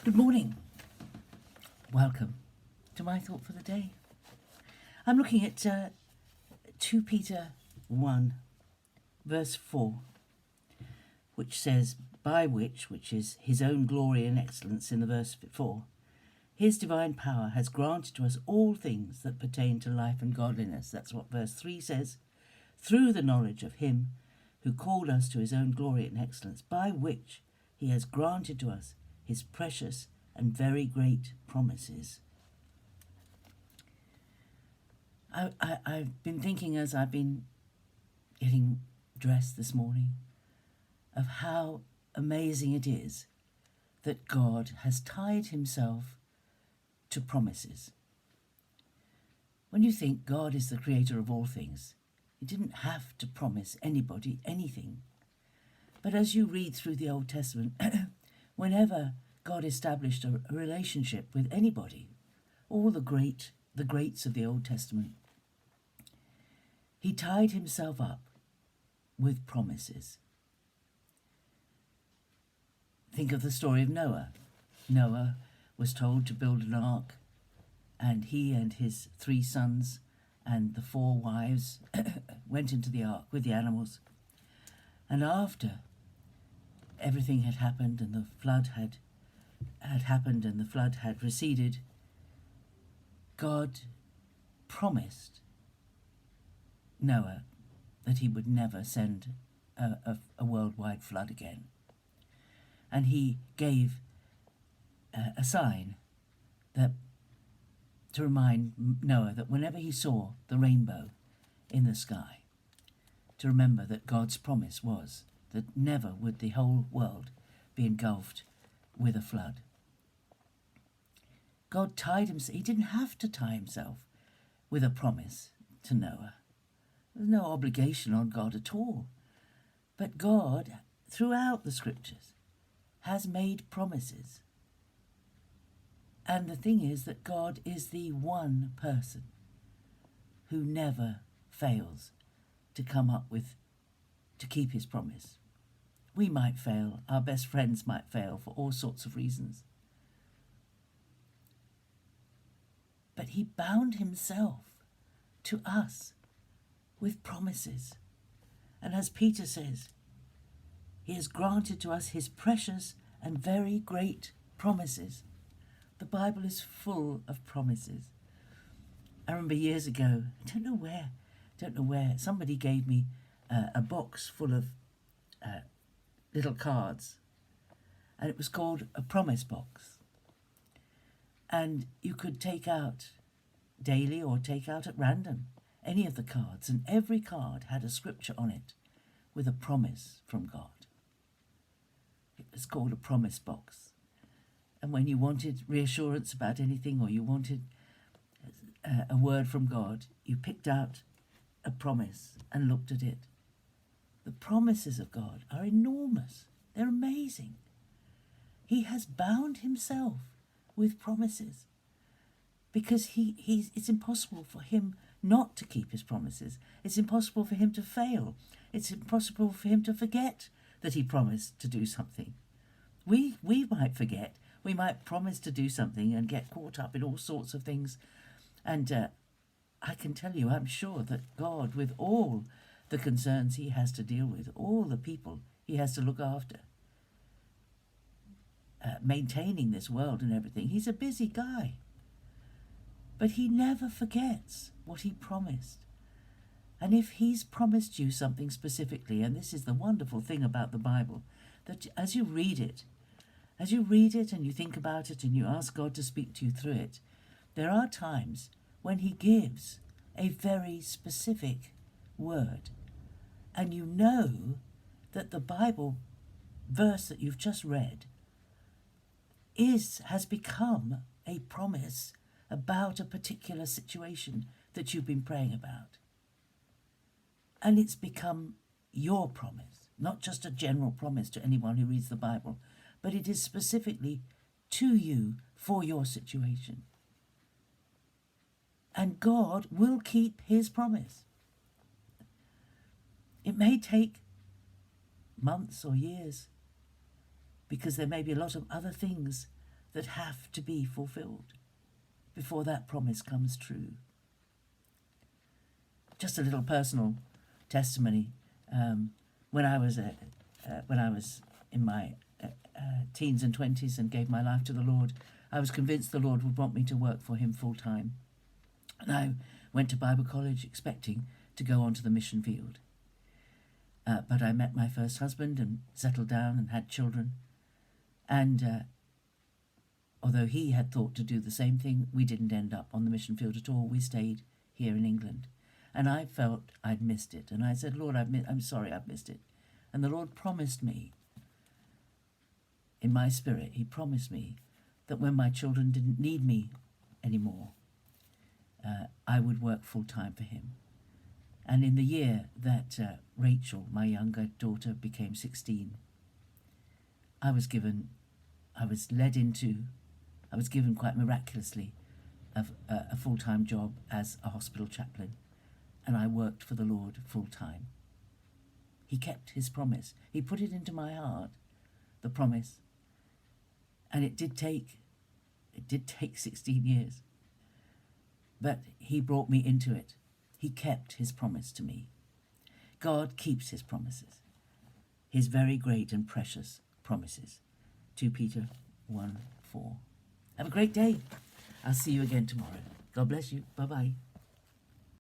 Good morning. Welcome to my thought for the day. I'm looking at 2 Peter 1, verse 4, which says, by which is his own glory and excellence in the verse 4, his divine power has granted to us all things that pertain to life and godliness. That's what verse 3 says. Through the knowledge of him who called us to his own glory and excellence, by which he has granted to us his precious and very great promises. I've been thinking as I've been getting dressed this morning of how amazing it is that God has tied himself to promises. When you think God is the creator of all things, he didn't have to promise anybody anything. But as you read through the Old Testament, whenever God established a relationship with anybody, all the greats of the Old Testament, he tied himself up with promises. Think of the story of Noah. Noah was told to build an ark, and he and his 3 sons and the 4 wives went into the ark with the animals. And after everything had happened and the flood had happened and the flood had receded, God promised Noah that he would never send a worldwide flood again. And he gave a sign that to remind Noah that whenever he saw the rainbow in the sky, to remember that God's promise was that never would the whole world be engulfed with a flood. God tied himself. He didn't have to tie himself with a promise to Noah. There's no obligation on God at all. But God, throughout the scriptures, has made promises. And the thing is that God is the one person who never fails to keep his promise. We might fail, our best friends might fail for all sorts of reasons. But he bound himself to us with promises. And as Peter says, he has granted to us his precious and very great promises. The Bible is full of promises. I remember years ago, I don't know where, somebody gave me a box full of little cards, and it was called a promise box. And you could take out daily or take out at random any of the cards, and every card had a scripture on it with a promise from God. It was called a promise box. And when you wanted reassurance about anything, or you wanted a word from God, you picked out a promise and looked at it. The promises of God are enormous. They're amazing. He has bound himself with promises because it's impossible for him not to keep his promises. It's impossible for him to fail. It's impossible for him to forget that he promised to do something. We might forget. We might promise to do something and get caught up in all sorts of things. And I can tell you, I'm sure that God, with all the concerns he has to deal with, all the people he has to look after, maintaining this world and everything, he's a busy guy. But he never forgets what he promised. And if he's promised you something specifically, and this is the wonderful thing about the Bible, that as you read it and you think about it and you ask God to speak to you through it, there are times when he gives a very specific word. And you know that the Bible verse that you've just read has become a promise about a particular situation that you've been praying about. And it's become your promise, not just a general promise to anyone who reads the Bible, but it is specifically to you for your situation. And God will keep his promise. It may take months or years, because there may be a lot of other things that have to be fulfilled before that promise comes true. Just a little personal testimony. When I was in my teens and 20s and gave my life to the Lord, I was convinced the Lord would want me to work for him full time. And I went to Bible college expecting to go on to the mission field. But I met my first husband and settled down and had children. And although he had thought to do the same thing, we didn't end up on the mission field at all. We stayed here in England. And I felt I'd missed it. And I said, Lord, I'm sorry I've missed it. And the Lord promised me, in my spirit, he promised me that when my children didn't need me anymore, I would work full time for him. And in the year that Rachel, my younger daughter, became 16, I was given quite miraculously a full-time job as a hospital chaplain, and I worked for the Lord full-time. He kept his promise. He put it into my heart, the promise. And it did take 16 years. But he brought me into it. He kept his promise to me. God keeps his promises, his very great and precious promises. 2 Peter 1:4. Have a great day. I'll see you again tomorrow. God bless you. Bye-bye.